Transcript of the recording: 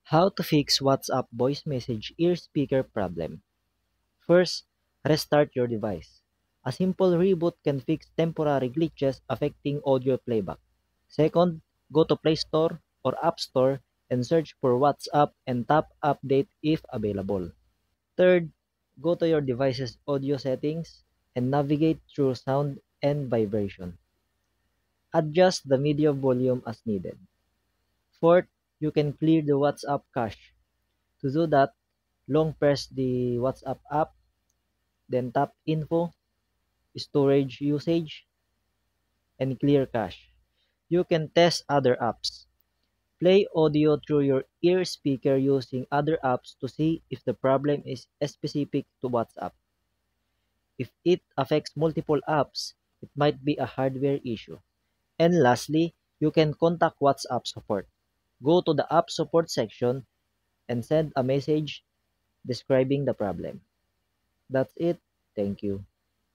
How to fix WhatsApp voice message ear speaker problem. First, restart your device. A simple reboot can fix temporary glitches affecting audio playback. Second, go to Play Store or App Store and search for WhatsApp and tap Update if available. Third, go to your device's audio settings and navigate through sound and vibration. Adjust the media volume as needed. Fourth, you can clear the WhatsApp cache. To do that, long press the WhatsApp app, then tap Info, Storage Usage, and Clear Cache. You can test other apps. Play audio through your ear speaker using other apps to see if the problem is specific to WhatsApp. If it affects multiple apps, it might be a hardware issue. And lastly, you can contact WhatsApp support. Go to the app support section and send a message describing the problem. That's it. Thank you.